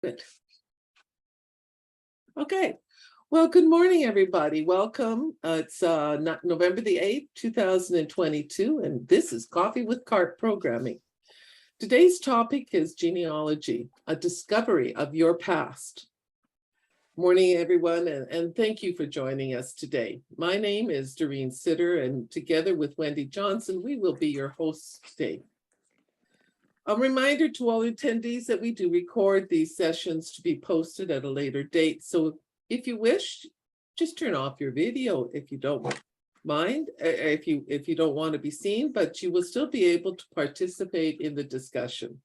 Good. Okay. Well, good morning, everybody. Welcome. It's November the 8th, 2022, and this is Coffee with CARP programming. Today's topic is genealogy, a discovery of your past. Morning, everyone, and thank you for joining us today. My name is Doreen Sitter, and together with Wendy Johnson, we will be your hosts today. A reminder to all attendees that we do record these sessions to be posted at a later date. So if you wish, just turn off your video if you don't mind, if you don't want to be seen, but you will still be able to participate in the discussion.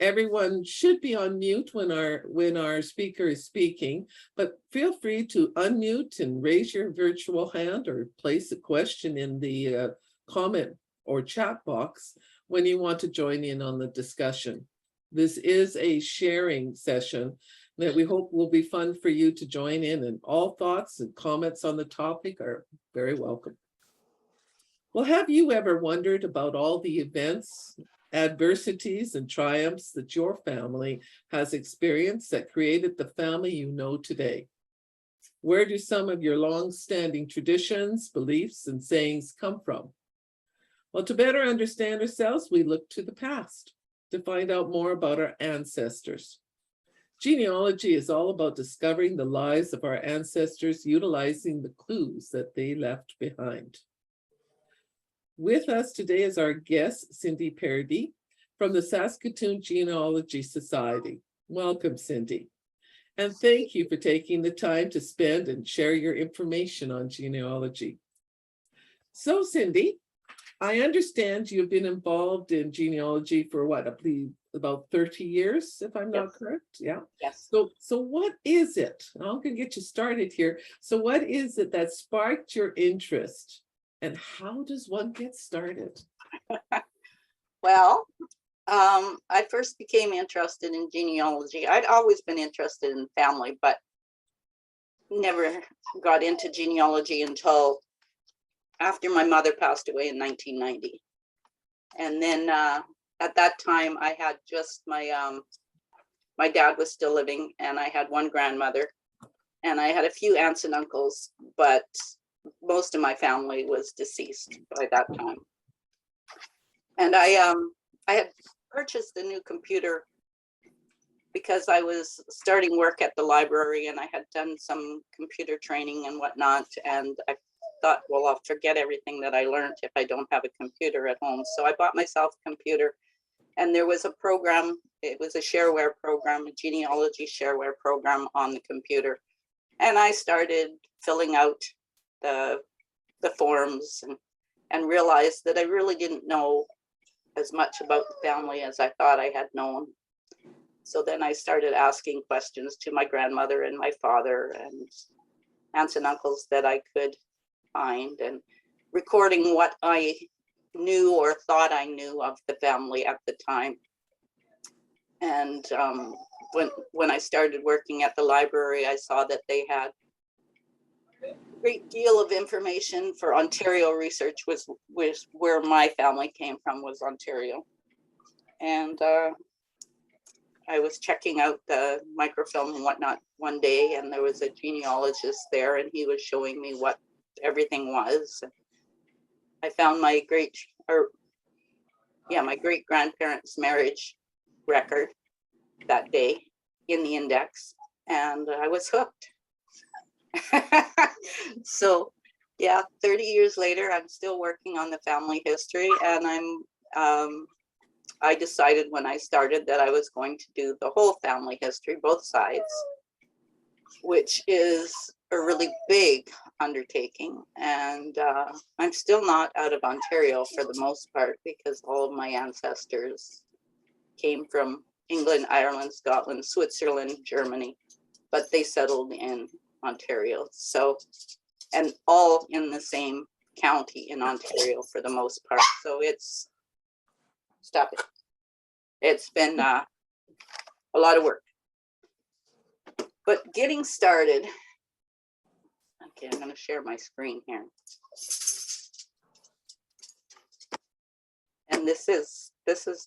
Everyone should be on mute when our speaker is speaking, but feel free to unmute and raise your virtual hand or place a question in the comment or chat box when you want to join in on the discussion. This is a sharing session that we hope will be fun for you to join in, and all thoughts and comments on the topic are very welcome. Well, have you ever wondered about all the events, adversities, and triumphs that your family has experienced that created the family you know today? Where do some of your long-standing traditions, beliefs, and sayings come from? Well, to better understand ourselves, we look to the past to find out more about our ancestors. Genealogy is all about discovering the lives of our ancestors, utilizing the clues that they left behind. With us today is our guest, Cindy Paradis, from the Saskatoon Genealogy Society. Welcome, Cindy. And thank you for taking the time to spend and share your information on genealogy. So, Cindy, I understand you've been involved in genealogy for what, I believe about 30 years, if I'm not correct. Yeah. Yes. So what is it? I'm going to get you started here. So what is it that sparked your interest, and how does one get started? Well, I first became interested in genealogy. I'd always been interested in family, but never got into genealogy until after my mother passed away in 1990. And then at that time, I had just my dad was still living, and I had one grandmother, and I had a few aunts and uncles, but most of my family was deceased by that time. And I had purchased a new computer because I was starting work at the library, and I had done some computer training and whatnot, and I thought, well, I'll forget everything that I learned if I don't have a computer at home. So I bought myself a computer, and there was a program. It was a shareware program, a genealogy shareware program on the computer. And I started filling out the forms and realized that I really didn't know as much about the family as I thought I had known. So then I started asking questions to my grandmother and my father and aunts and uncles that I could find, and recording what I knew or thought I knew of the family at the time. And when I started working at the library, I saw that they had a great deal of information for Ontario research, was where my family came from, was Ontario. And I was checking out the microfilm and whatnot one day, and there was a genealogist there, and he was showing me what everything was. I found my great grandparents' marriage record that day in the index, and I was hooked. So yeah, 30 years later, I'm still working on the family history, and I decided when I started that I was going to do the whole family history, both sides, which is a really big undertaking. And I'm still not out of Ontario for the most part, because all of my ancestors came from England, Ireland, Scotland, Switzerland, Germany, but they settled in Ontario. So, and all in the same county in Ontario for the most part. So it's, stop it. It's been a lot of work. But getting started, okay, I'm going to share my screen here. And this is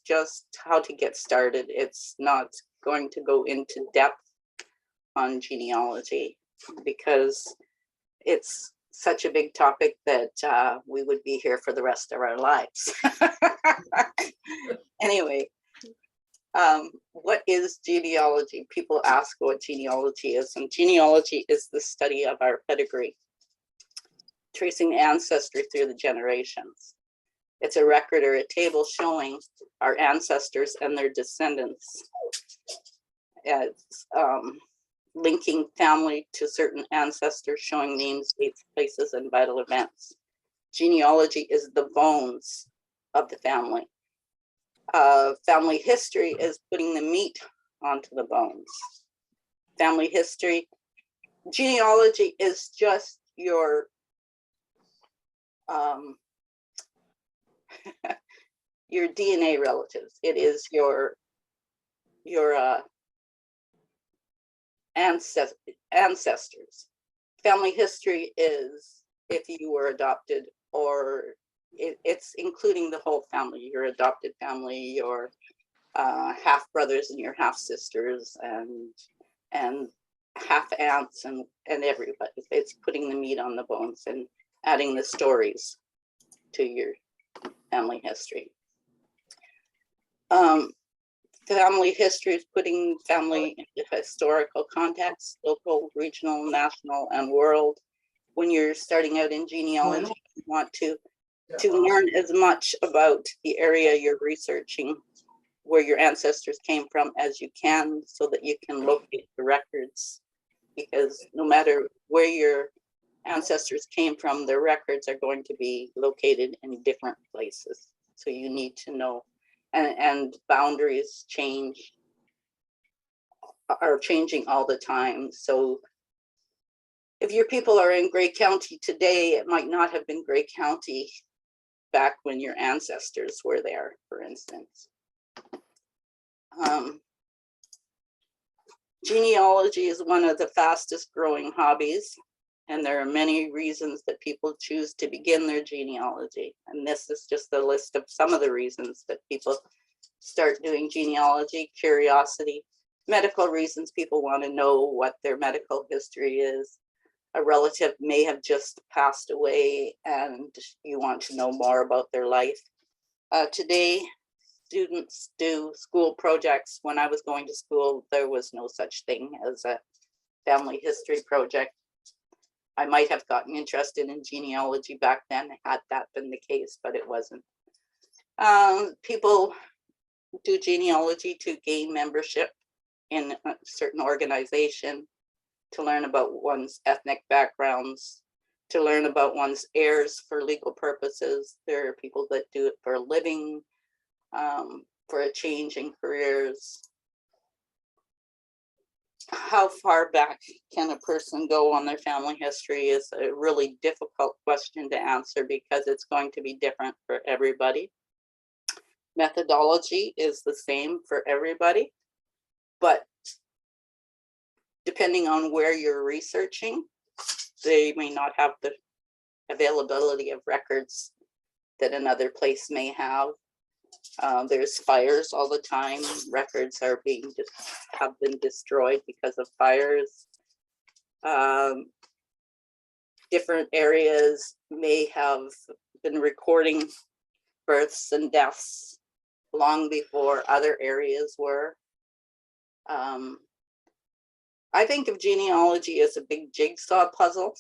just how to get started. It's not going to go into depth on genealogy because it's such a big topic that we would be here for the rest of our lives. Anyway, what is genealogy? People ask what genealogy is, and genealogy is the study of our pedigree, tracing ancestry through the generations. It's a record or a table showing our ancestors and their descendants. It's linking family to certain ancestors, showing names, dates, places, and vital events. Genealogy is the bones of the family. Family history is putting the meat onto the bones. Family history, genealogy is just your your DNA relatives. It is your ancestors. Family history is if you were adopted, or it's including the whole family, your adopted family, your half brothers and your half sisters, and half aunts and everybody. It's putting the meat on the bones and adding the stories to your family history. Family history is putting family into historical context, local, regional, national, and world. When you're starting out in genealogy, you want to learn as much about the area you're researching, where your ancestors came from, as you can, so that you can locate the records. Because no matter where your ancestors came from, their records are going to be located in different places. So you need to know. And boundaries are changing all the time. So if your people are in Grey County today, it might not have been Grey County back when your ancestors were there, for instance. Genealogy is one of the fastest growing hobbies, and there are many reasons that people choose to begin their genealogy. And this is just a list of some of the reasons that people start doing genealogy: curiosity, medical reasons, people want to know what their medical history is. A relative may have just passed away and you want to know more about their life. Today, students do school projects. When I was going to school, there was no such thing as a family history project. I might have gotten interested in genealogy back then, had that been the case, but it wasn't. People do genealogy to gain membership in a certain organization, to learn about one's ethnic backgrounds, to learn about one's heirs for legal purposes. There are people that do it for a living, for a change in careers. How far back can a person go on their family history is a really difficult question to answer because it's going to be different for everybody. Methodology is the same for everybody, but depending on where you're researching, they may not have the availability of records that another place may have. There's fires all the time. Records have been destroyed because of fires. Different areas may have been recording births and deaths long before other areas were. I think of genealogy as a big jigsaw puzzle.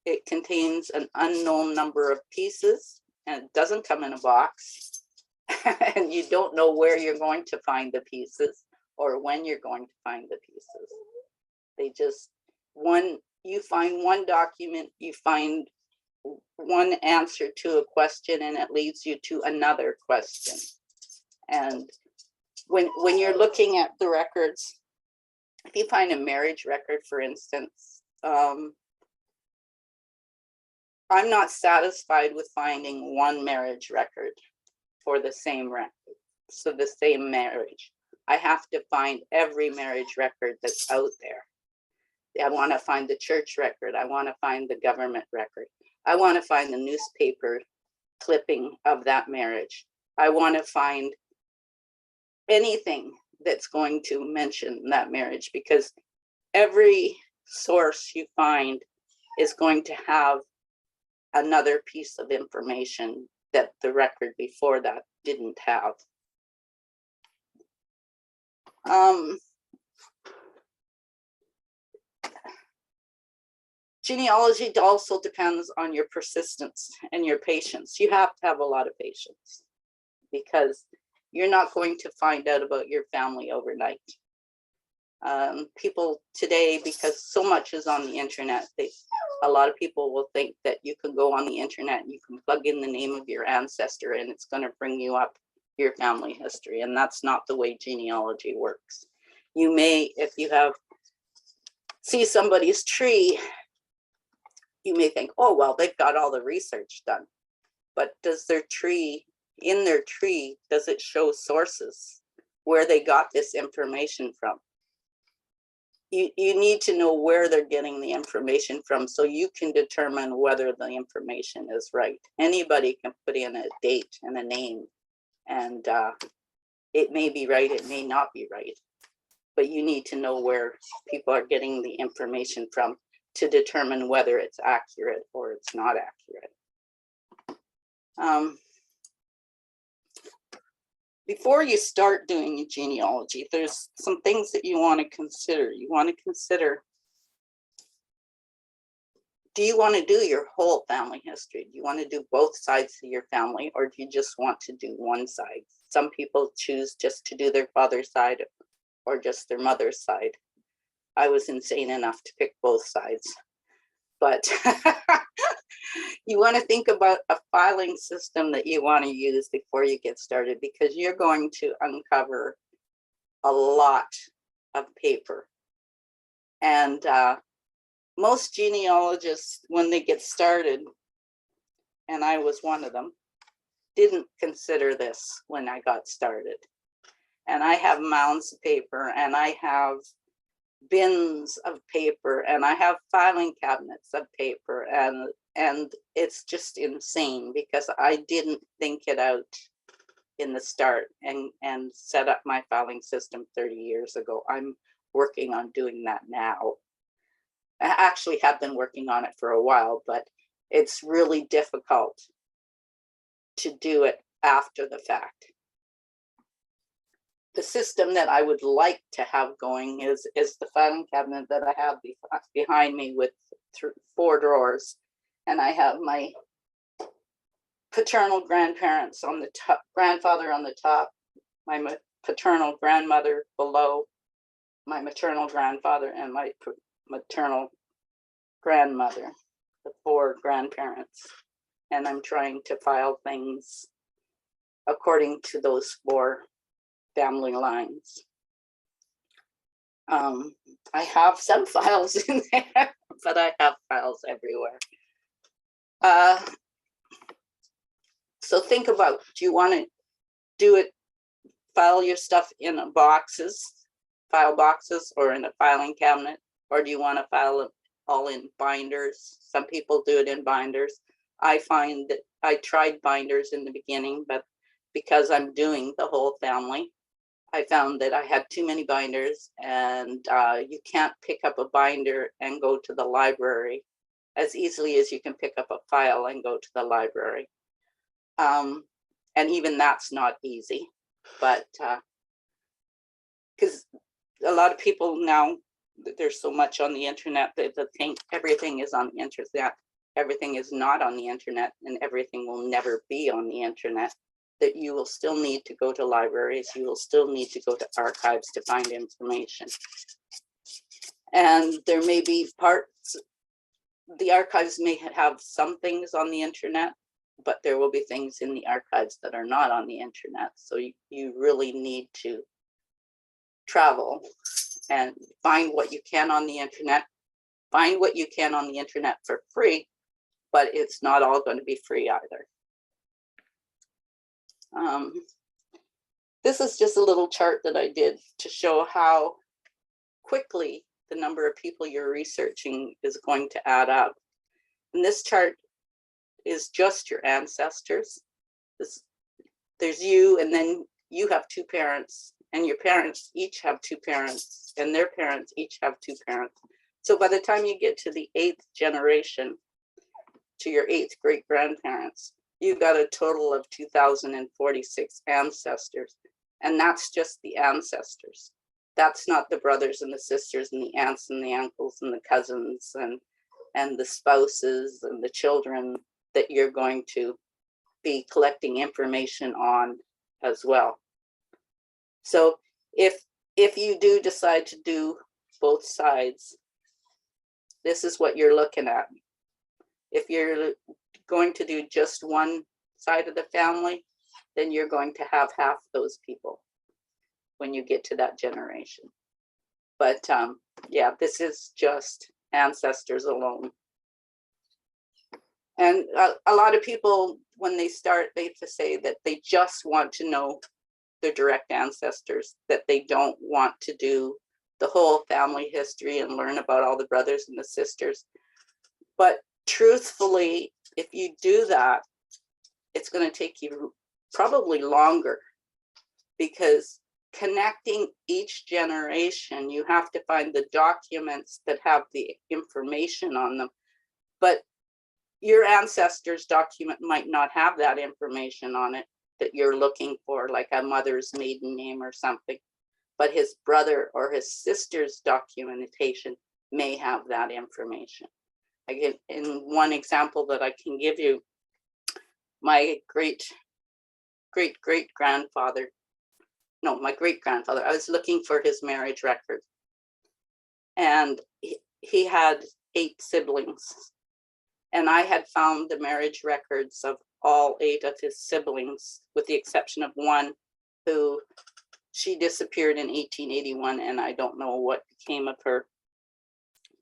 It contains an unknown number of pieces, and it doesn't come in a box. And you don't know where you're going to find the pieces or when you're going to find the pieces. They just, you find one document, you find one answer to a question, and it leads you to another question. And when you're looking at the records, if you find a marriage record, for instance, I'm not satisfied with finding one marriage record for the same record, so the same marriage. I have to find every marriage record that's out there. I want to find the church record. I want to find the government record. I want to find the newspaper clipping of that marriage. I want to find anything that's going to mention that marriage, because every source you find is going to have another piece of information that the record before that didn't have. Genealogy also depends on your persistence and your patience. You have to have a lot of patience, because you're not going to find out about your family overnight. People today, because so much is on the internet, a lot of people will think that you can go on the internet and you can plug in the name of your ancestor and it's going to bring you up your family history. And that's not the way genealogy works. You may, if you see somebody's tree, you may think, oh, well, they've got all the research done. But does their tree, in their tree, does it show sources where they got this information from? You need to know where they're getting the information from so you can determine whether the information is right. Anybody can put in a date and a name, and it may be right, it may not be right. But you need to know where people are getting the information from to determine whether it's accurate or it's not accurate. Before you start doing a genealogy, there's some things that you want to consider. You want to consider, do you want to do your whole family history? Do you want to do both sides of your family, or do you just want to do one side? Some people choose just to do their father's side or just their mother's side. I was insane enough to pick both sides. But you want to think about a filing system that you want to use before you get started, because you're going to uncover a lot of paper. And most genealogists, when they get started, and I was one of them, didn't consider this when I got started. And I have mounds of paper, and I have bins of paper, and I have filing cabinets of paper, and it's just insane because I didn't think it out in the start and set up my filing system 30 years ago. I'm working on doing that now. I actually have been working on it for a while, but it's really difficult to do it after the fact. The system that I would like to have going is the filing cabinet that I have behind me with 4 drawers. And I have my paternal grandparents on the top, grandfather on the top, my paternal grandmother below, my maternal grandfather, and my maternal grandmother, the 4 grandparents. And I'm trying to file things according to those 4 family lines. I have some files in there, but I have files everywhere. So think about, do you want to do it, file your stuff in boxes, file boxes, or in a filing cabinet, or do you want to file it all in binders? Some people do it in binders. I find that I tried binders in the beginning, but because I'm doing the whole family, I found that I had too many binders, and you can't pick up a binder and go to the library as easily as you can pick up a file and go to the library. And even that's not easy, but because a lot of people now, there's so much on the internet that they think everything is on the internet. Everything is not on the internet, and everything will never be on the internet. That you will still need to go to libraries, you will still need to go to archives to find information. And there may be parts, the archives may have some things on the internet, but there will be things in the archives that are not on the internet. So you really need to travel and find what you can on the internet, find what you can on the internet for free, but it's not all going to be free either. This is just a little chart that I did to show how quickly the number of people you're researching is going to add up. And this chart is just your ancestors. There's you, and then you have 2 parents, and your parents each have two parents, and their parents each have two parents. So by the time you get to the 8th generation, to your 8th great grandparents, you got a total of 2,046 ancestors. And that's just the ancestors. That's not the brothers and the sisters and the aunts and the uncles and the cousins and the spouses and the children that you're going to be collecting information on as well. So if you do decide to do both sides, this is what you're looking at. If you're going to do just one side of the family, then you're going to have half those people when you get to that generation. But yeah, this is just ancestors alone. And a lot of people, when they start, they say that they just want to know their direct ancestors, that they don't want to do the whole family history and learn about all the brothers and the sisters. But truthfully, if you do that, it's going to take you probably longer, because connecting each generation, you have to find the documents that have the information on them. But your ancestors' document might not have that information on it that you're looking for, like a mother's maiden name or something. But his brother or his sister's documentation may have that information. Again, in one example that I can give you, my great grandfather, I was looking for his marriage record. And he had 8 siblings. And I had found the marriage records of all 8 of his siblings, with the exception of one who, she disappeared in 1881, and I don't know what became of her,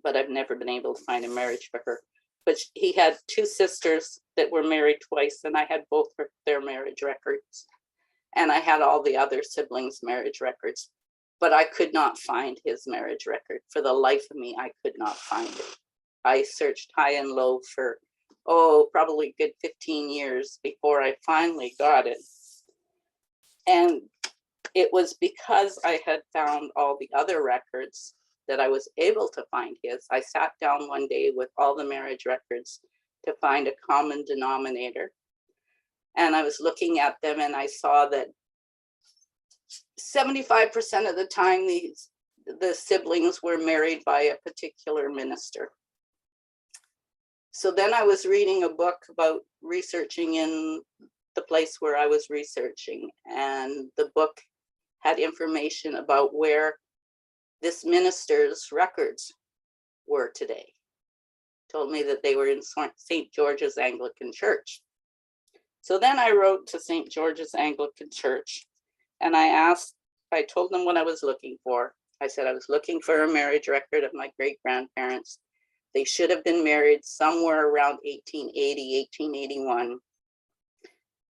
but I've never been able to find a marriage for her. But he had 2 sisters that were married twice, and I had both their marriage records. And I had all the other siblings' marriage records, but I could not find his marriage record. For the life of me, I could not find it. I searched high and low for, probably a good 15 years before I finally got it. And it was because I had found all the other records that I was able to find his. I sat down one day with all the marriage records to find a common denominator. And I was looking at them, and I saw that 75% of the time the siblings were married by a particular minister. So then I was reading a book about researching in the place where I was researching, and the book had information about where this minister's records were today. Told me that they were in St. George's Anglican Church. So then I wrote to St. George's Anglican Church, and I told them what I was looking for. I said I was looking for a marriage record of my great-grandparents. They should have been married somewhere around 1880, 1881.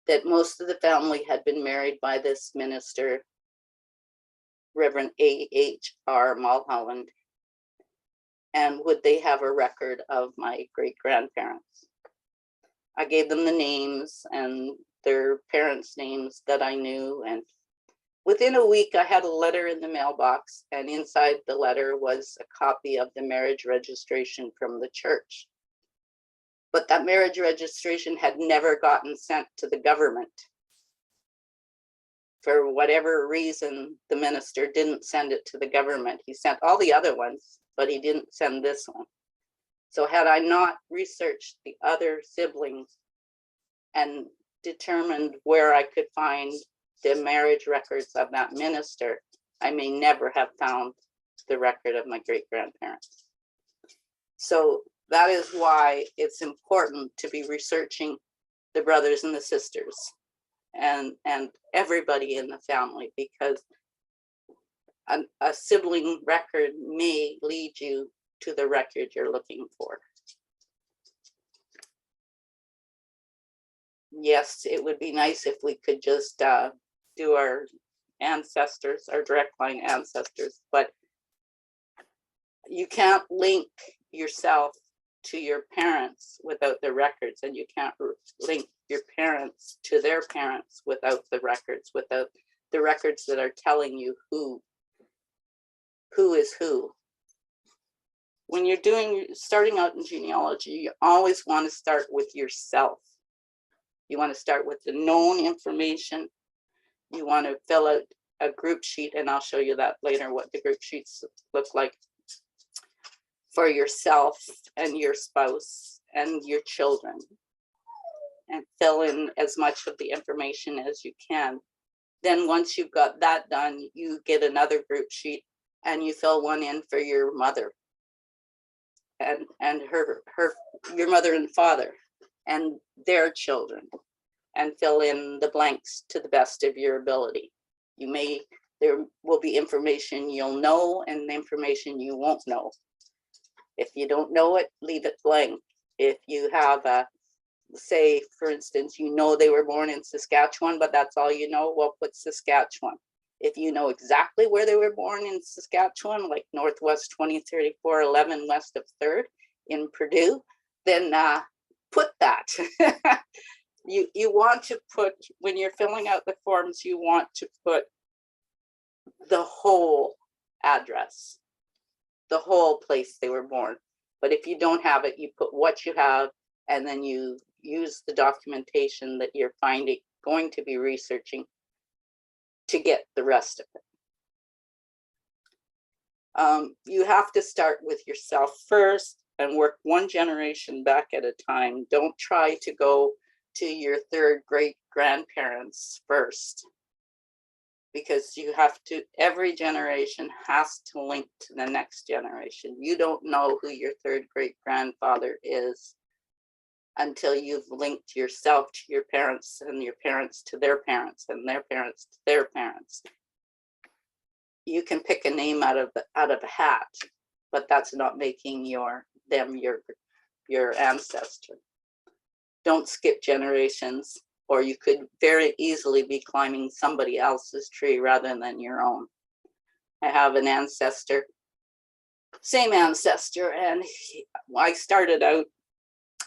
That most of the family had been married by this minister, Reverend A.H.R. Mulholland. And would they have a record of my great-grandparents? I gave them the names and their parents' names that I knew. And within a week, I had a letter in the mailbox, and inside the letter was a copy of the marriage registration from the church. But that marriage registration had never gotten sent to the government. For whatever reason, the minister didn't send it to the government. He sent all the other ones, but he didn't send this one. So had I not researched the other siblings and determined where I could find the marriage records of that minister, I may never have found the record of my great-grandparents. So that is why it's important to be researching the brothers and the sisters and everybody in the family, because a sibling record may lead you to the record you're looking for. Yes, it would be nice if we could just do our ancestors, our direct line ancestors, but you can't link yourself to your parents without the records, and you can't link your parents to their parents without the records, without the records that are telling you who is who. When you're starting out in genealogy, you always want to start with yourself. You want to start with the known information. You want to fill out a group sheet, and I'll show you that later, what the group sheets look like for yourself and your spouse and your children, and fill in as much of the information as you can. Then once you've got that done, you get another group sheet and you fill one in for your mother and your mother and father and their children, and fill in the blanks to the best of your ability. There will be information you'll know and information you won't know. If you don't know it, leave it blank. If you have say, for instance, you know they were born in Saskatchewan, but that's all you know, well, put Saskatchewan. If you know exactly where they were born in Saskatchewan, like Northwest 203411 west of 3rd in Purdue, then put that. You want to put, when you're filling out the forms, you want to put the whole address, the whole place they were born. But if you don't have it, you put what you have, and then you use the documentation that you're going to be researching to get the rest of it. You have to start with yourself first and work one generation back at a time. Don't try to go to your 3rd great grandparents first, because you have to, every generation has to link to the next generation. You don't know who your 3rd great grandfather is until you've linked yourself to your parents, and your parents to their parents, and their parents to their parents. You can pick a name out of a hat, but that's not making them your ancestor. Don't skip generations, or you could very easily be climbing somebody else's tree rather than your own. I have an ancestor, same ancestor, and I started out,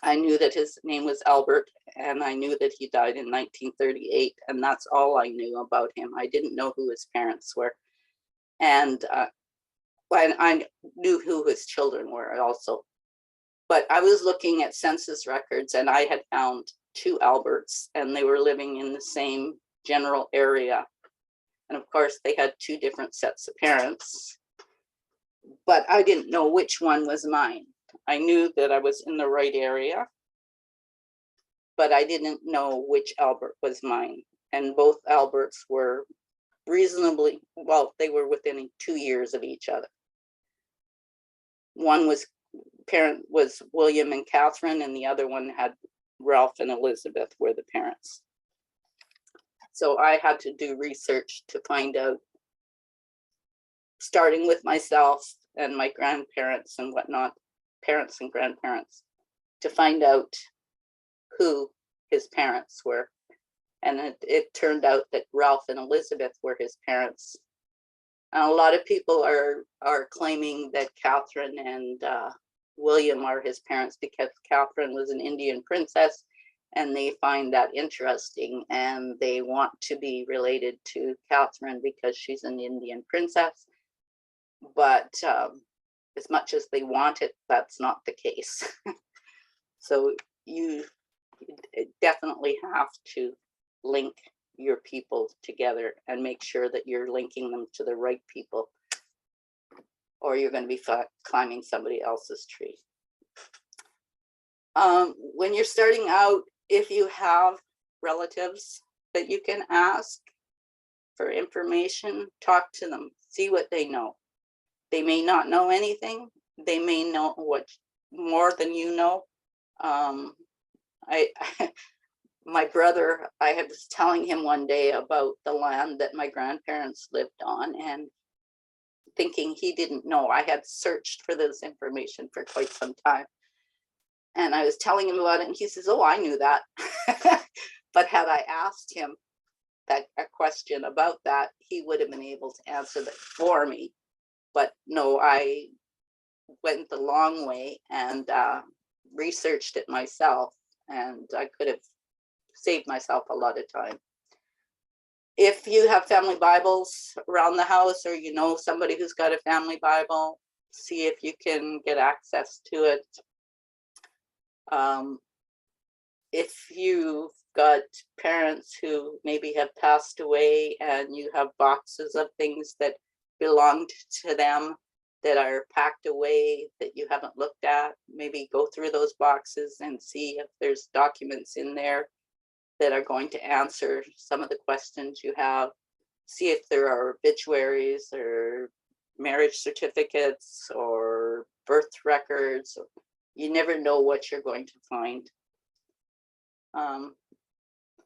I knew that his name was Albert, and I knew that he died in 1938, and that's all I knew about him. I didn't know who his parents were. And I knew who his children were also. But I was looking at census records, and I had found 2 Alberts, and they were living in the same general area. And of course, they had 2 different sets of parents, but I didn't know which one was mine. I knew that I was in the right area, but I didn't know which Albert was mine. And both Alberts were reasonably, well, they were within 2 years of each other. One parent was William and Catherine, and the other one had Ralph and Elizabeth were the parents. So I had to do research to find out, starting with myself and my grandparents and whatnot, parents and grandparents, to find out who his parents were. And it turned out that Ralph and Elizabeth were his parents. And a lot of people are claiming that Catherine and William are his parents because Catherine was an Indian princess, and they find that interesting, and they want to be related to Catherine because she's an Indian princess. But as much as they want it, that's not the case. So you definitely have to link your people together and make sure that you're linking them to the right people, or you're going to be climbing somebody else's tree. When you're starting out, if you have relatives that you can ask for information, talk to them, see what they know. They may not know anything. They may know more than you know. My brother, I was telling him one day about the land that my grandparents lived on, and thinking he didn't know. I had searched for this information for quite some time. And I was telling him about it, and he says, oh, I knew that. But had I asked him a question about that, he would have been able to answer that for me. But no, I went the long way and researched it myself, and I could have saved myself a lot of time. If you have family Bibles around the house, or you know somebody who's got a family Bible, see if you can get access to it. If you've got parents who maybe have passed away and you have boxes of things that belonged to them that are packed away that you haven't looked at, maybe go through those boxes and see if there's documents in there that are going to answer some of the questions you have. See if there are obituaries or marriage certificates or birth records. You never know what you're going to find.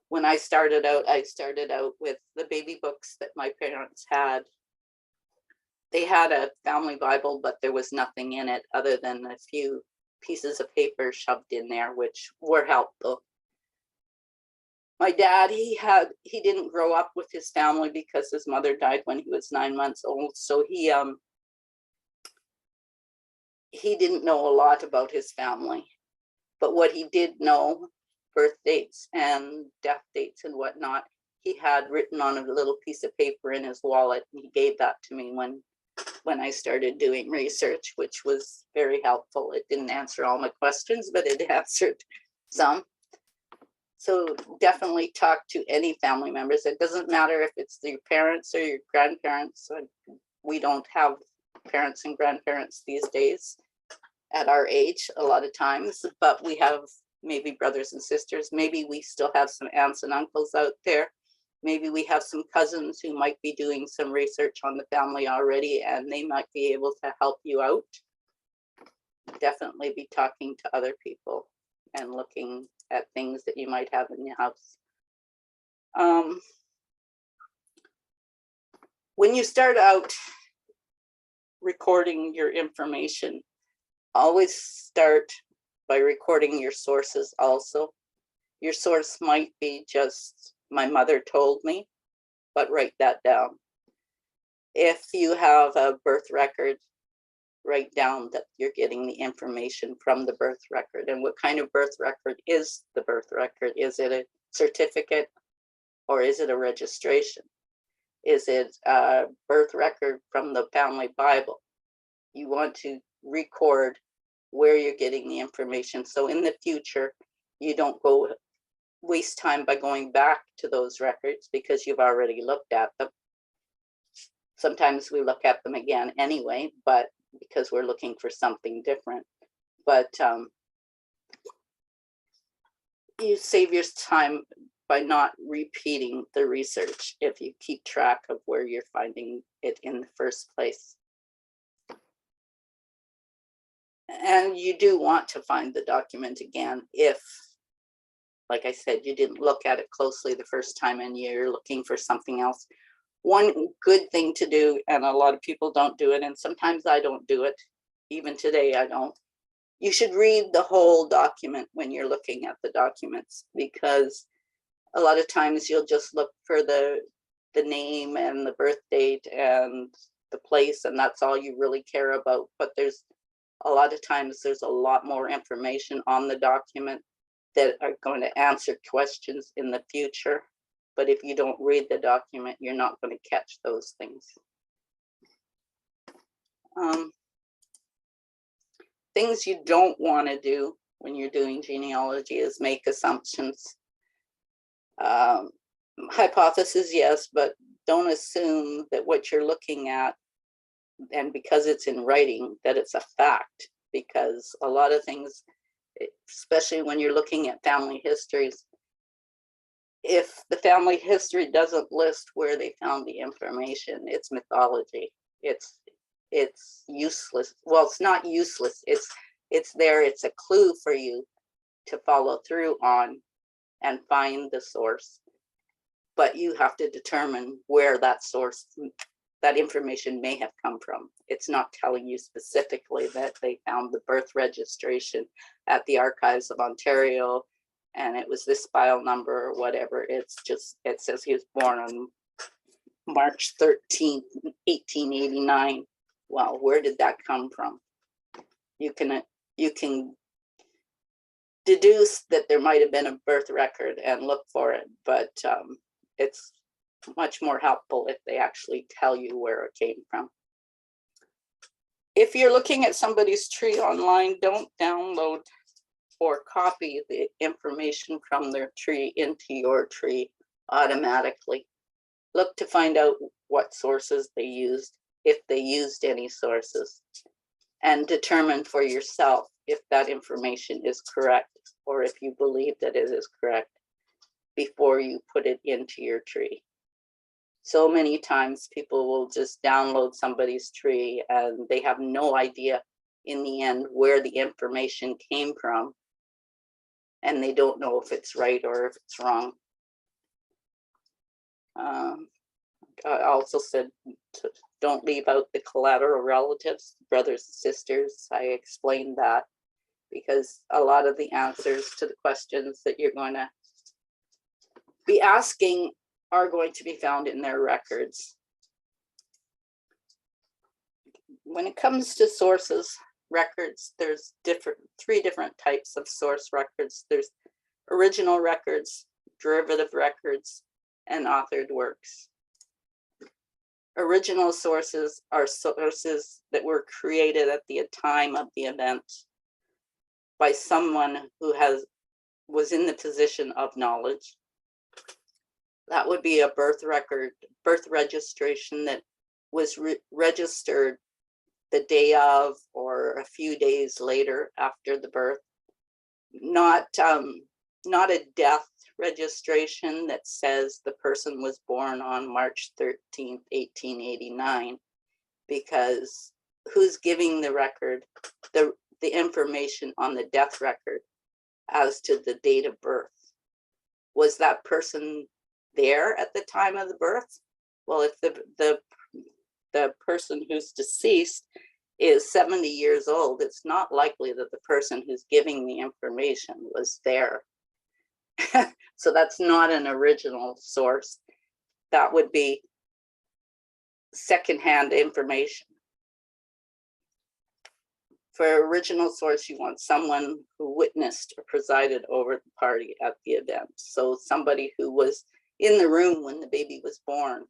When I started out with the baby books that my parents had. They had a family Bible, but there was nothing in it other than a few pieces of paper shoved in there, which were helpful. My dad, he didn't grow up with his family because his mother died when he was 9 months old. So he didn't know a lot about his family, but what he did know, birth dates and death dates and whatnot, he had written on a little piece of paper in his wallet. And he gave that to me when I started doing research, which was very helpful. It didn't answer all my questions, but it answered some. So definitely talk to any family members. It doesn't matter if it's your parents or your grandparents. We don't have parents and grandparents these days at our age a lot of times, but we have maybe brothers and sisters. Maybe we still have some aunts and uncles out there. Maybe we have some cousins who might be doing some research on the family already, and they might be able to help you out. Definitely be talking to other people and looking at things that you might have in your house. When you start out recording your information, always start by recording your sources also. Your source might be just, my mother told me, but write that down. If you have a birth record, write down that you're getting the information from the birth record. And what kind of birth record is the birth record? Is it a certificate or is it a registration? Is it a birth record from the family Bible? You want to record where you're getting the information. So in the future, you don't waste time by going back to those records because you've already looked at them. Sometimes we look at them again anyway, but because we're looking for something different. But you save your time by not repeating the research if you keep track of where you're finding it in the first place. And you do want to find the document again if, like I said, you didn't look at it closely the first time and you're looking for something else. One good thing to do, and a lot of people don't do it, and sometimes I don't do it, even today I don't, you should read the whole document when you're looking at the documents, because a lot of times you'll just look for the name and the birth date and the place, and that's all you really care about. But there's a lot of times there's a lot more information on the document that are going to answer questions in the future. But if you don't read the document, you're not going to catch those things. Things you don't want to do when you're doing genealogy is make assumptions. Hypothesis, yes, but don't assume that what you're looking at, and because it's in writing, that it's a fact. Because a lot of things, especially when you're looking at family histories, if the family history doesn't list where they found the information, it's mythology. It's useless. Well, it's not useless. It's there. It's a clue for you to follow through on and find the source. But you have to determine where that source, that information may have come from. It's not telling you specifically that they found the birth registration at the Archives of Ontario and it was this file number or whatever. It's just, it says he was born on March 13th, 1889. Well, where did that come from? You can deduce that there might have been a birth record and look for it, but it's much more helpful if they actually tell you where it came from. If you're looking at somebody's tree online, don't download or copy the information from their tree into your tree automatically. Look to find out what sources they used, if they used any sources, and determine for yourself if that information is correct or if you believe that it is correct before you put it into your tree. So many times people will just download somebody's tree and they have no idea in the end where the information came from, and they don't know if it's right or if it's wrong. I also said don't leave out the collateral relatives, brothers and sisters. I explained that because a lot of the answers to the questions that you're going to be asking are going to be found in their records. When it comes to sources, records, there's three different types of source records. There's original records, derivative records, and authored works. Original sources are sources that were created at the time of the event by someone who was in the position of knowledge. That would be a birth record, birth registration that was registered the day of or a few days later after the birth. Not a death registration that says the person was born on March 13th, 1889, because who's giving the record, the information on the death record as to the date of birth? Was that person there at the time of the birth? Well, if the person who's deceased is 70 years old, it's not likely that the person who's giving the information was there. So that's not an original source. That would be secondhand information. For original source, you want someone who witnessed or presided over the party at the event. So somebody who was in the room when the baby was born,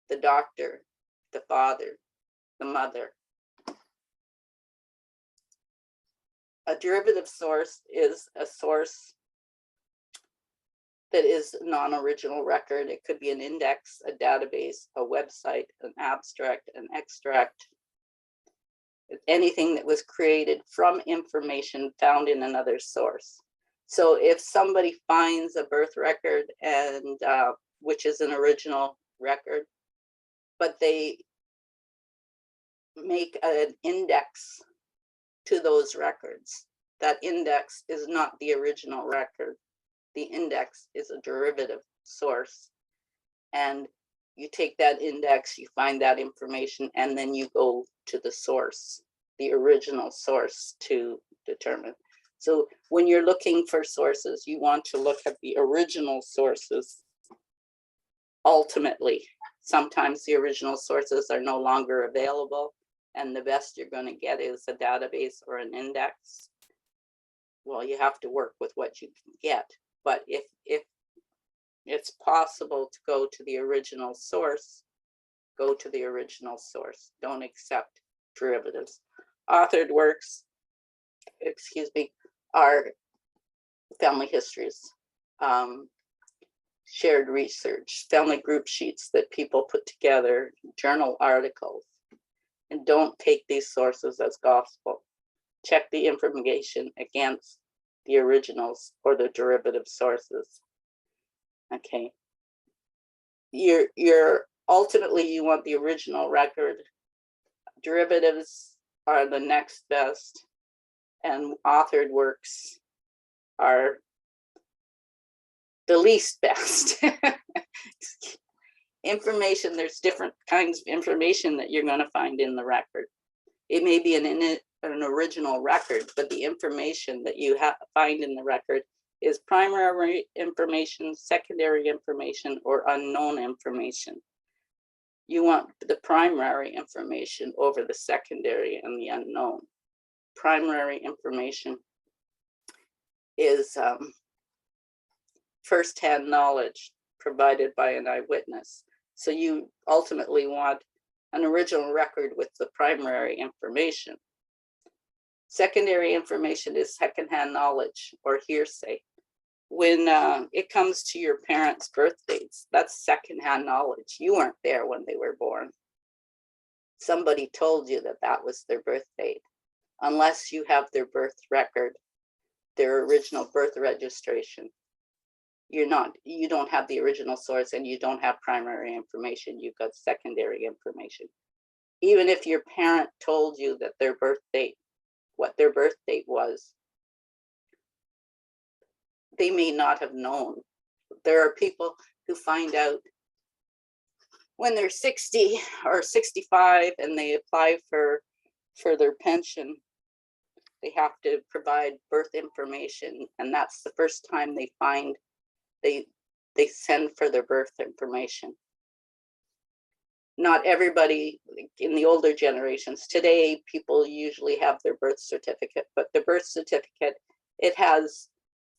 the doctor, the father, the mother. A derivative source is a source that is a non-original record. It could be an index, a database, a website, an abstract, an extract, anything that was created from information found in another source. So if somebody finds a birth record and which is an original record, but they make an index to those records, that index is not the original record. The index is a derivative source. And you take that index, you find that information, and then you go to the source, the original source, to determine. So when you're looking for sources, you want to look at the original sources. Ultimately, sometimes the original sources are no longer available, and the best you're going to get is a database or an index. Well, you have to work with what you can get. But if it's possible to go to the original source, go to the original source. Don't accept derivatives. Authored works, are family histories, shared research, family group sheets that people put together, journal articles. And don't take these sources as gospel. Check the information against the originals or the derivative sources. Okay. You're ultimately, you want the original record. Derivatives are the next best, and authored works are the least best. Information, there's different kinds of information that you're going to find in the record. It may be an original record, but the information that you find in the record is primary information, secondary information, or unknown information. You want the primary information over the secondary and the unknown. Primary information is first-hand knowledge. provided by an eyewitness. So you ultimately want an original record with the primary information. Secondary information is secondhand knowledge or hearsay. When it comes to your parents' birth dates, that's secondhand knowledge. You weren't there when they were born. Somebody told you that that was their birth date. Unless you have their birth record, their original birth registration, you don't have the original source, and you don't have primary information. You've got secondary information. Even if your parent told you that their birth date, what their birth date was, they may not have known. There are people who find out when they're 60 or 65 and they apply for their pension. They have to provide birth information, and that's the first time they find they send for their birth information. Not everybody in the older generations. Today, people usually have their birth certificate, but the birth certificate, it has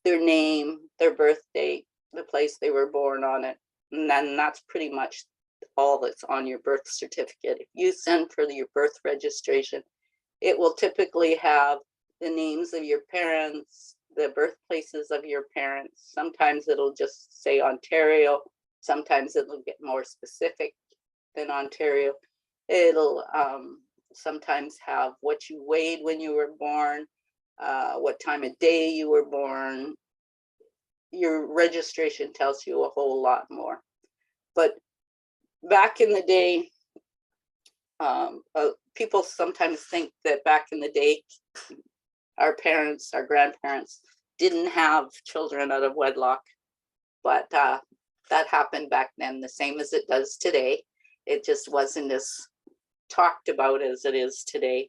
their name, their birth date, the place they were born on it, and then that's pretty much all that's on your birth certificate. If you send for your birth registration, it will typically have the names of your parents, the birthplaces of your parents. Sometimes it'll just say Ontario. Sometimes it'll get more specific than Ontario. It'll sometimes have what you weighed when you were born, what time of day you were born. Your registration tells you a whole lot more. But back in the day, people sometimes think that back in the day, our parents, our grandparents didn't have children out of wedlock, but that happened back then, the same as it does today. It just wasn't as talked about as it is today.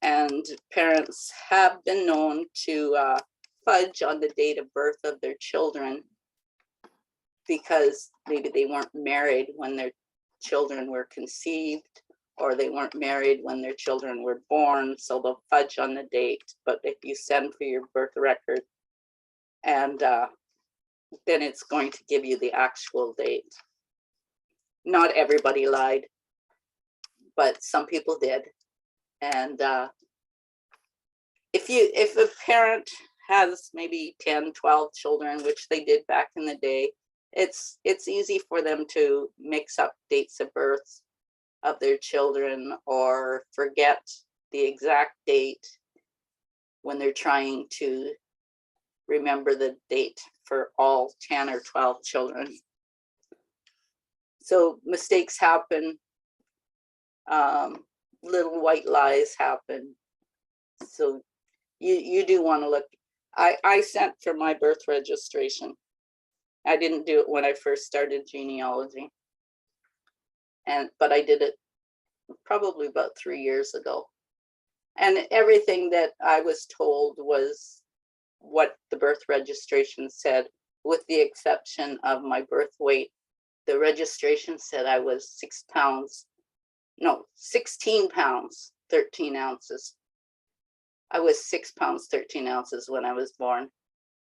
And parents have been known to fudge on the date of birth of their children because maybe they weren't married when their children were conceived, or they weren't married when their children were born, so they'll fudge on the date. But if you send for your birth record, and then it's going to give you the actual date. Not everybody lied, but some people did. And if a parent has maybe 10, 12 children, which they did back in the day, it's easy for them to mix up dates of birth of their children or forget the exact date when they're trying to remember the date for all 10 or 12 children. So mistakes happen, little white lies happen. So you do want to look. I sent for my birth registration. I didn't do it when I first started genealogy. But I did it probably about 3 years ago. And everything that I was told was what the birth registration said, with the exception of my birth weight. The registration said I was 16 pounds, 13 ounces. I was 6 pounds, 13 ounces when I was born.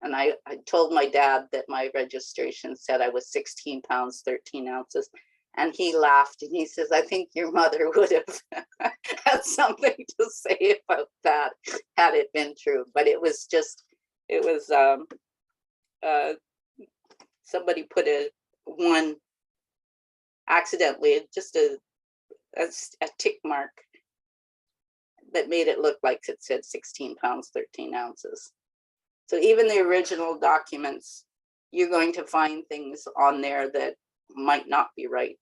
And I told my dad that my registration said I was 16 pounds, 13 ounces. And he laughed and he says, I think your mother would have had something to say about that had it been true. But it was somebody put a one accidentally, just a tick mark that made it look like it said 16 pounds, 13 ounces. So even the original documents, you're going to find things on there that might not be right.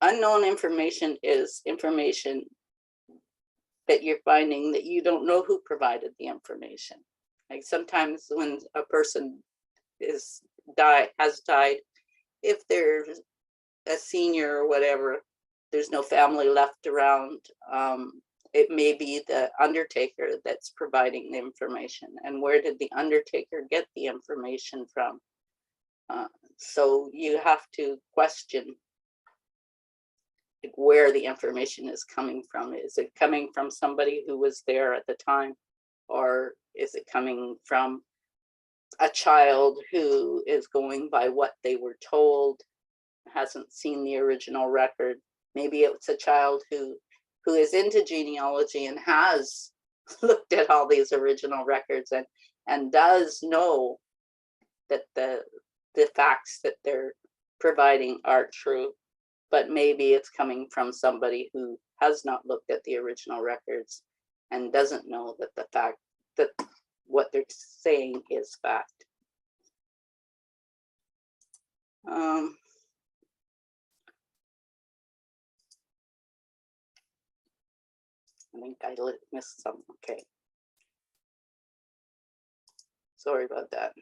Unknown information is information that you're finding that you don't know who provided the information. Like sometimes when a person has died, if they're a senior or whatever, there's no family left around. It may be the undertaker that's providing the information. And where did the undertaker get the information from? So you have to question where the information is coming from. Is it coming from somebody who was there at the time? Or is it coming from a child who is going by what they were told, hasn't seen the original record. Maybe it's a child who is into genealogy and has looked at all these original records and does know that the facts that they're providing are true, but maybe it's coming from somebody who has not looked at the original records and doesn't know that the fact that what they're saying is fact. I think I missed some. Okay. Sorry about that.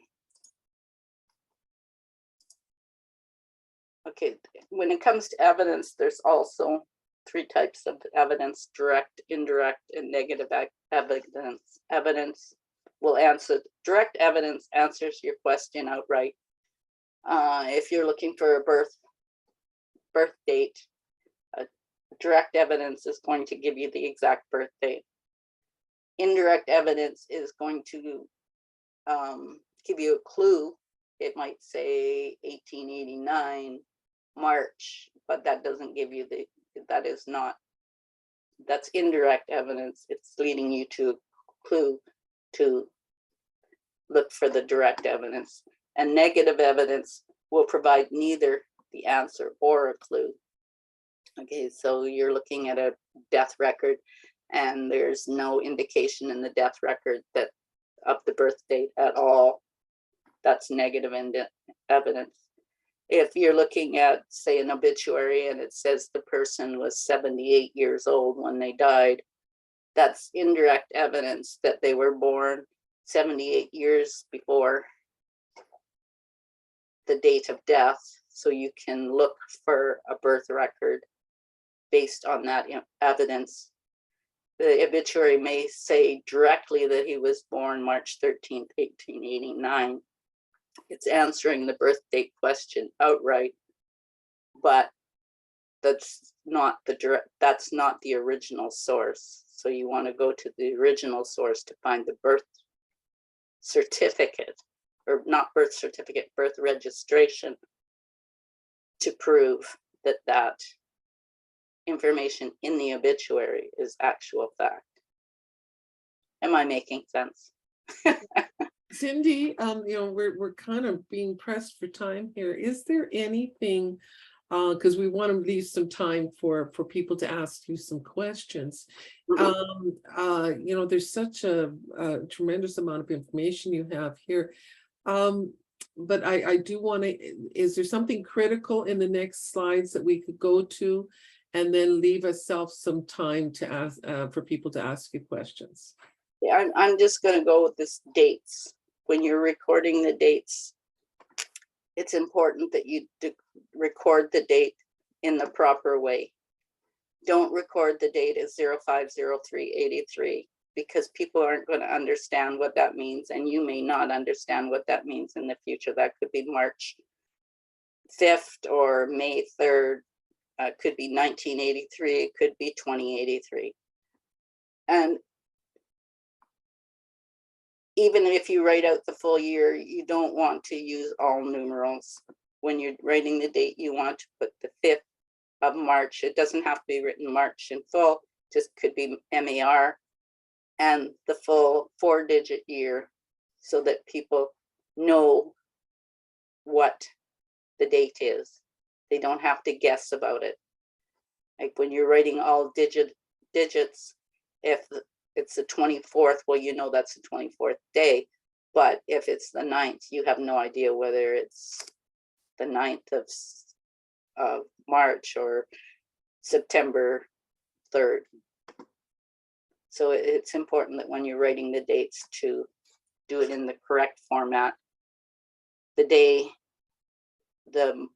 Okay, when it comes to evidence, there's also 3 types of evidence: direct, indirect, and negative evidence. Evidence will answer, direct evidence answers your question outright. If you're looking for a birth date, direct evidence is going to give you the exact birth date. Indirect evidence is going to give you a clue. It might say 1889 March, but that doesn't give you that's indirect evidence. It's leading you to a clue to look for the direct evidence. And negative evidence will provide neither the answer or a clue. Okay, so you're looking at a death record and there's no indication in the death record that of the birth date at all. That's negative evidence. If you're looking at, say, an obituary and it says the person was 78 years old when they died, that's indirect evidence that they were born 78 years before the date of death. So you can look for a birth record based on that evidence. The obituary may say directly that he was born March 13th, 1889. It's answering the birth date question outright, but that's not the original source. So you want to go to the original source to find the birth certificate, or not birth certificate, birth registration, to prove that that information in the obituary is actual fact. Am I making sense? Cindy, we're kind of being pressed for time here. Is there anything, because we want to leave some time for people to ask you some questions. There's such a tremendous amount of information you have here. But I do want to, is there something critical in the next slides that we could go to and then leave ourselves some time to ask for people to ask you questions? Yeah, I'm just going to go with this dates. When you're recording the dates, it's important that you record the date in the proper way. Don't record the date as 050383 because people aren't going to understand what that means, and you may not understand what that means in the future. That could be March 5th or May 3rd. Could be 1983. It could be 2083. And even if you write out the full year, you don't want to use all numerals. When you're writing the date, you want to put the 5th of March. It doesn't have to be written March in full, just could be MAR, and the full 4-digit year so that people know what the date is. They don't have to guess about it. Like when you're writing all digits, if it's the 24th, well, you know that's the 24th day. But if it's the 9th, you have no idea whether it's the 9th of March or September 3rd. So it's important that when you're writing the dates to do it in the correct format. The day, the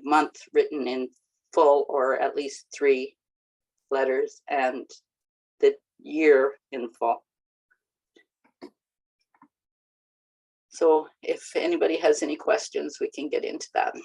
month written in full or at least 3 letters, and the year in full. So if anybody has any questions, we can get into that.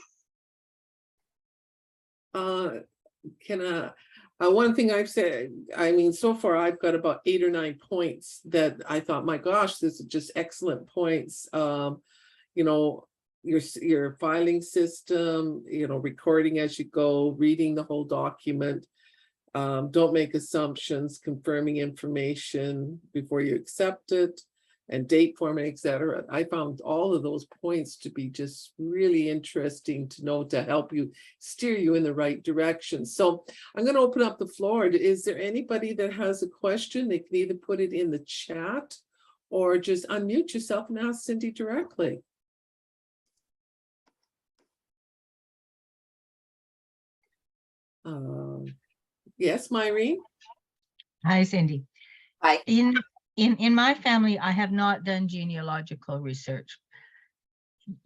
One thing I've said, I mean, so far I've got about 8 or 9 points that I thought, my gosh, this is just excellent points. You know, your filing system, you know, recording as you go, reading the whole document. Don't make assumptions, confirming information before you accept it, and date format, etc. I found all of those points to be just really interesting to know, to help you steer you in the right direction. So I'm going to open up the floor. Is there anybody that has a question? They can either put it in the chat or just unmute yourself and ask Cindy directly. Yes, Myrene? Hi, Cindy. Hi. In my family, I have not done genealogical research,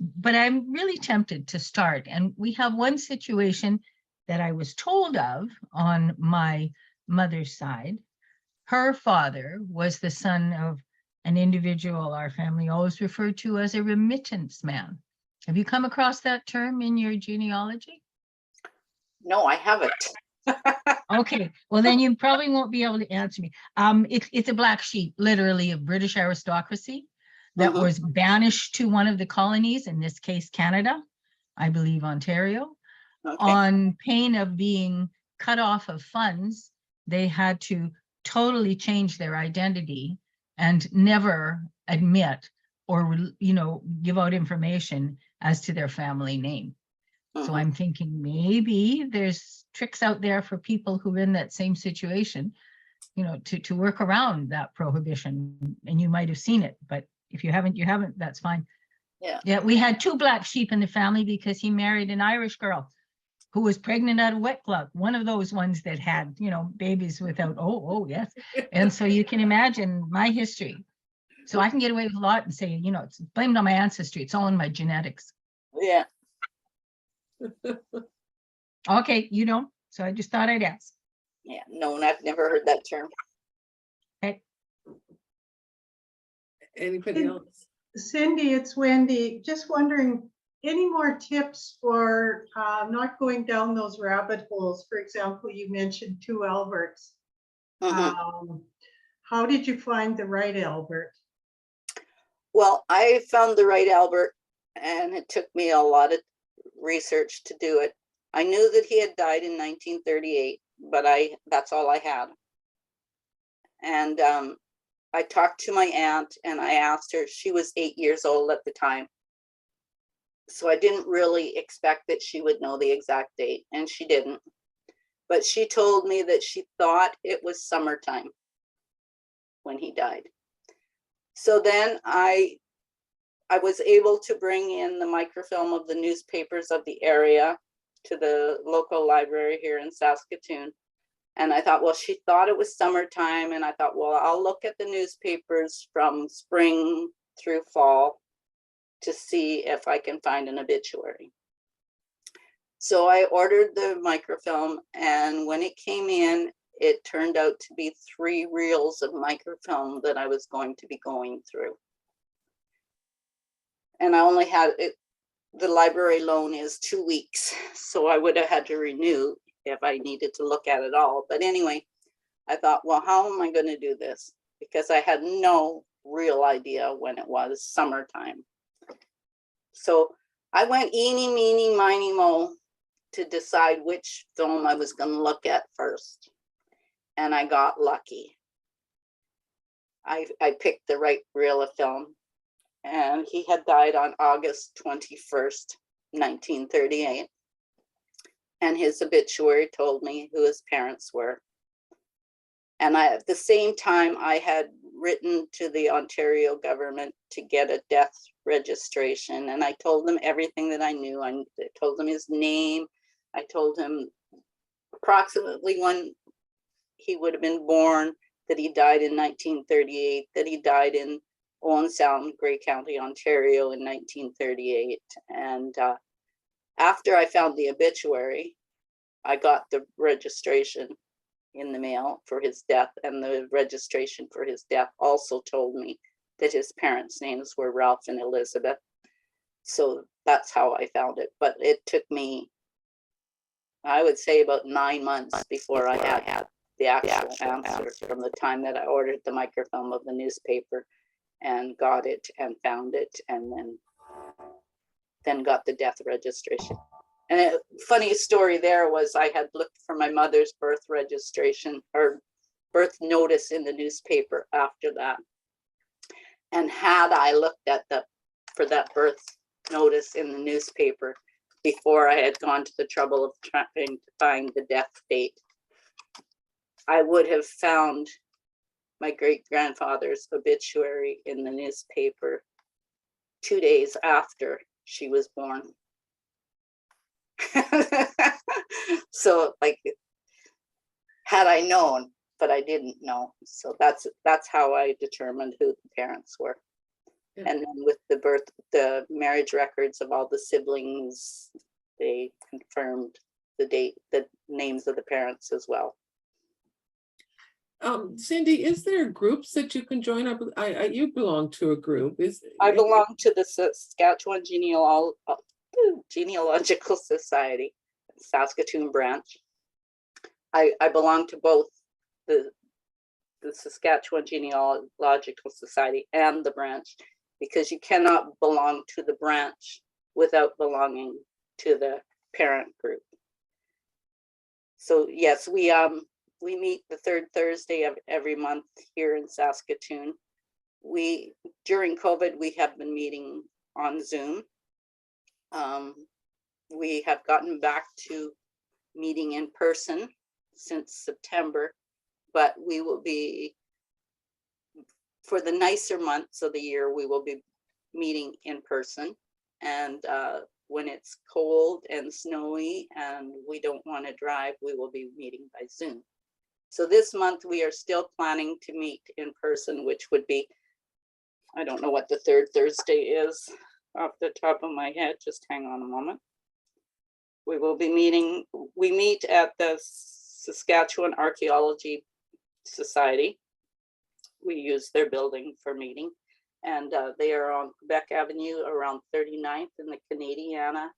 but I'm really tempted to start. And we have one situation that I was told of on my mother's side. Her father was the son of an individual our family always referred to as a remittance man. Have you come across that term in your genealogy? No, I haven't. Okay, well then you probably won't be able to answer me. It's a black sheep, literally, of British aristocracy that Mhm. was banished to one of the colonies, in this case Canada, I believe Ontario, Okay. on pain of being cut off of funds. They had to totally change their identity and never admit or, you know, give out information as to their family name. So Mhm. I'm thinking maybe there's tricks out there for people who are in that same situation, you know, to work around that prohibition. And you might have seen it, but if you haven't, you haven't, that's fine. Yeah. Yeah, we had 2 black sheep in the family because he married an Irish girl who was pregnant out of wet club, one of those ones that had, you know, babies without, oh, yes. And so you can imagine my history. So I can get away with a lot and say, you know, it's blamed on my ancestry. It's all in my genetics. Yeah. Okay, you know, so I just thought I'd ask. Yeah. No, I've never heard that term. Okay. Anybody else? Cindy, it's Wendy. Just wondering, any more tips for not going down those rabbit holes? For example, you mentioned 2 Alberts. Mhm. How did you find the right Albert? Well, I found the right Albert, and it took me a lot of research to do it. I knew that he had died in 1938, but that's all I had. And I talked to my aunt and I asked her, she was 8 years old at the time. So I didn't really expect that she would know the exact date, and she didn't. But she told me that she thought it was summertime when he died. So then I was able to bring in the microfilm of the newspapers of the area to the local library here in Saskatoon. And I thought, well, she thought it was summertime. And I thought, well, I'll look at the newspapers from spring through fall to see if I can find an obituary. So I ordered the microfilm, and when it came in, it turned out to be 3 reels of microfilm that I was going to be going through. And I only had it, the library loan is 2 weeks, so I would have had to renew if I needed to look at it all. But anyway, I thought, well, how am I going to do this? Because I had no real idea when it was summertime. So I went eeny, meeny, miny, mo to decide which film I was going to look at first. And I got lucky. I picked the right reel of film. And he had died on August 21st, 1938. And his obituary told me who his parents were. And at the same time, I had written to the Ontario government to get a death registration. And I told them everything that I knew. I told them his name. I told him approximately when he would have been born, that he died in 1938, that he died in Owen Sound, Grey County, Ontario in 1938. And after I found the obituary, I got the registration in the mail for his death, and the registration for his death also told me that his parents' names were Ralph and Elizabeth. So that's how I found it. But it took me I would say about 9 months before I had the actual answer, from the time that I ordered the microfilm of the newspaper and got it and found it, and then got the death registration. And a funny story there was, I had looked for my mother's birth registration or birth notice in the newspaper after that. And had I looked at for that birth notice in the newspaper before I had gone to the trouble of trying to find the death date, I would have found my great-grandfather's obituary in the newspaper 2 days after she was born. So, like, had I known, but I didn't know. So that's how I determined who the parents were. Yeah. And then with the marriage records of all the siblings, they confirmed the names of the parents as well. Cindy, is there groups that you can join up with? You belong to a group. I belong to the Saskatchewan Genealogical Society, Saskatoon branch. I belong to both the Saskatchewan Genealogical Society and the branch, because you cannot belong to the branch without belonging to the parent group. So yes, we meet the third Thursday of every month here in Saskatoon. During COVID, we have been meeting on Zoom. We have gotten back to meeting in person since September, but we will be, for the nicer months of the year, we will be meeting in person. And when it's cold and snowy and we don't want to drive, we will be meeting by Zoom. So this month we are still planning to meet in person, which would be, I don't know what the third Thursday is off the top of my head. Just hang on a moment. We will be meeting, we meet at the Saskatchewan Archaeology Society. We use their building for meeting, and they are on Quebec Avenue around 39th in the Canadiana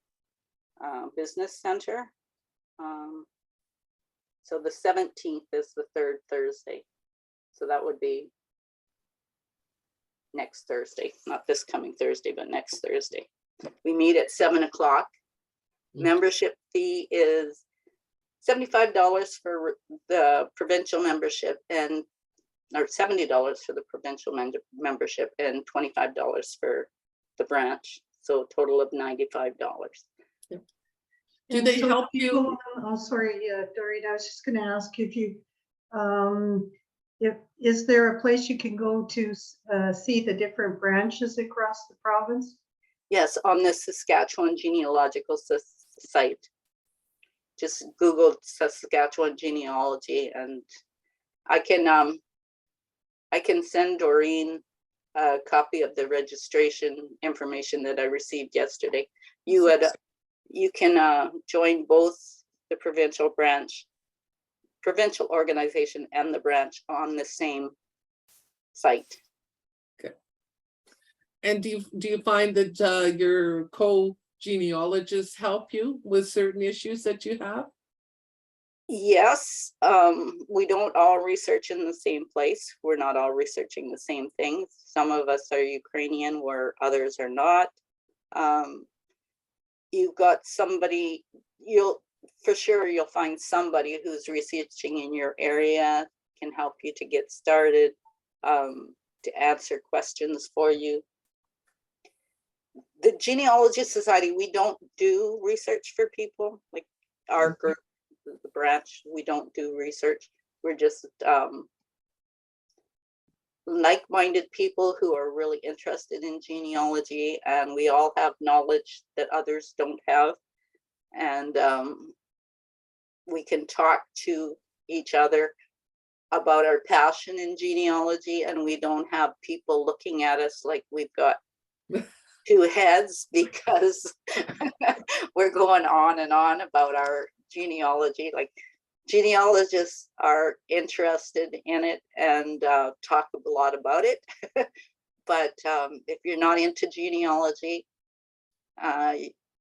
Business Center. So the 17th is the third Thursday. So that would be next Thursday, not this coming Thursday, but next Thursday. We meet at 7 o'clock. Membership fee is $75 for the provincial membership, and or $70 for the provincial membership, and $25 for the branch. So a total of $95. Do they help you? Oh, sorry, Doreen, I was just going to ask if you, is there a place you can go to see the different branches across the province? Yes, on the Saskatchewan Genealogical site. Just Google Saskatchewan Genealogy, and I can send Doreen a copy of the registration information that I received yesterday. You can join both the provincial organization and the branch on the same site. Okay. And do you find that your co-genealogists help you with certain issues that you have? Yes, we don't all research in the same place. We're not all researching the same things. Some of us are Ukrainian, where others are not. You've got somebody, you'll find somebody who's researching in your area, can help you to get started, to answer questions for you. The Genealogy Society, we don't do research for people, like our group, the branch, we don't do research. We're just like-minded people who are really interested in genealogy, and we all have knowledge that others don't have, and we can talk to each other about our passion in genealogy, and we don't have people looking at us like we've got two heads, because we're going on and on about our genealogy. Like, genealogists are interested in it and talk a lot about it. But if you're not into genealogy,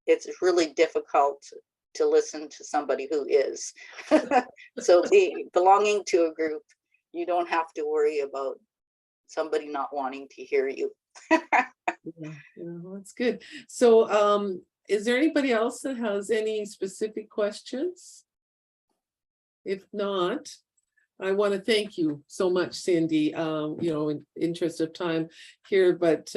it's really difficult to listen to somebody who is. So belonging to a group, you don't have to worry about somebody not wanting to hear you. Yeah, well, that's good. So is there anybody else that has any specific questions? If not, I want to thank you so much, Cindy, in interest of time here, but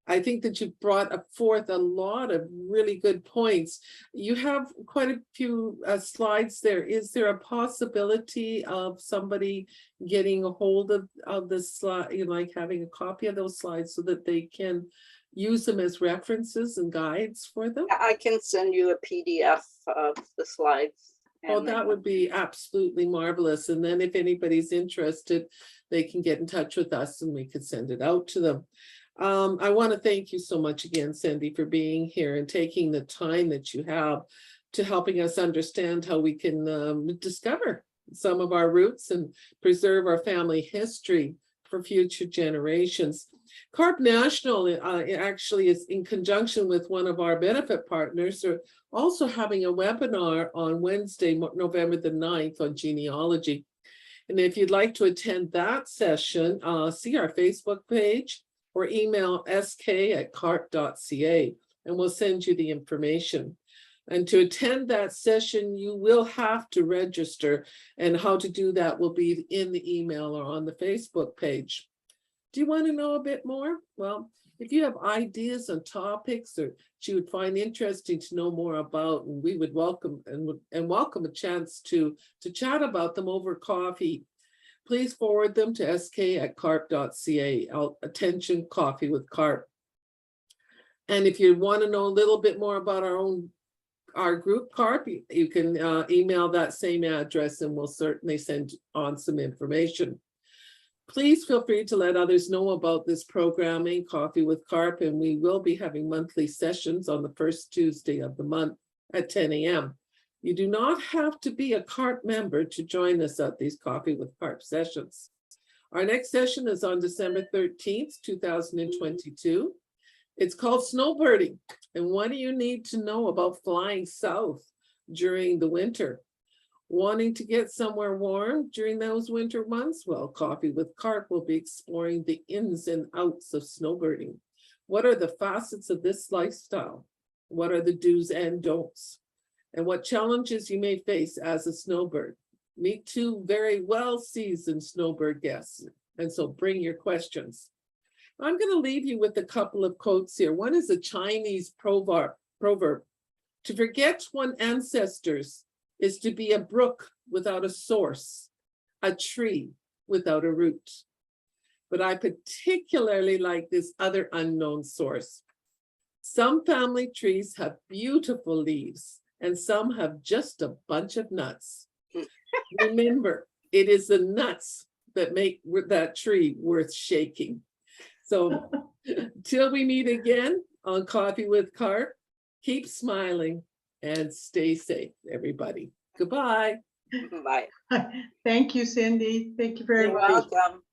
I think that you brought forth a lot of really good points. You have quite a few slides there. Is there a possibility of somebody getting a hold of this slide, like having a copy of those slides so that they can use them as references and guides for them? I can send you a PDF of the slides. Oh, that would be absolutely marvelous. And then if anybody's interested, they can get in touch with us and we could send it out to them. I want to thank you so much again, Cindy, for being here and taking the time that you have to helping us understand how we can discover some of our roots and preserve our family history for future generations. CARP National actually is in conjunction with one of our benefit partners. They're also having a webinar on Wednesday, November the 9th on genealogy. And if you'd like to attend that session, see our Facebook page or email sk@carp.ca and we'll send you the information. And to attend that session, you will have to register, and how to do that will be in the email or on the Facebook page. Do you want to know a bit more? Well, if you have ideas on topics or you would find interesting to know more about, and we would welcome welcome a chance to chat about them over coffee, please forward them to sk@carp.ca. Attention, Coffee with CARP. And if you want to know a little bit more about our group CARP, you can email that same address and we'll certainly send on some information. Please feel free to let others know about this programming, Coffee with CARP, and we will be having monthly sessions on the first Tuesday of the month at 10 a.m. You do not have to be a CARP member to join us at these Coffee with CARP sessions. Our next session is on December 13th, 2022. It's called Snowbirding, and what do you need to know about flying south during the winter? Wanting to get somewhere warm during those winter months? Well, Coffee with CARP will be exploring the ins and outs of snowbirding. What are the facets of this lifestyle? What are the do's and don'ts? And what challenges you may face as a snowbird? Meet two very well-seasoned snowbird guests, and so bring your questions. I'm going to leave you with a couple of quotes here. One is a Chinese proverb. To forget one's ancestors is to be a brook without a source, a tree without a root. But I particularly like this other unknown source. Some family trees have beautiful leaves, and some have just a bunch of nuts. Remember, it is the nuts that make that tree worth shaking. So till we meet again on Coffee with CARP, keep smiling and stay safe, everybody. Goodbye. Bye. Thank you, Cindy. Thank you very You're much. welcome.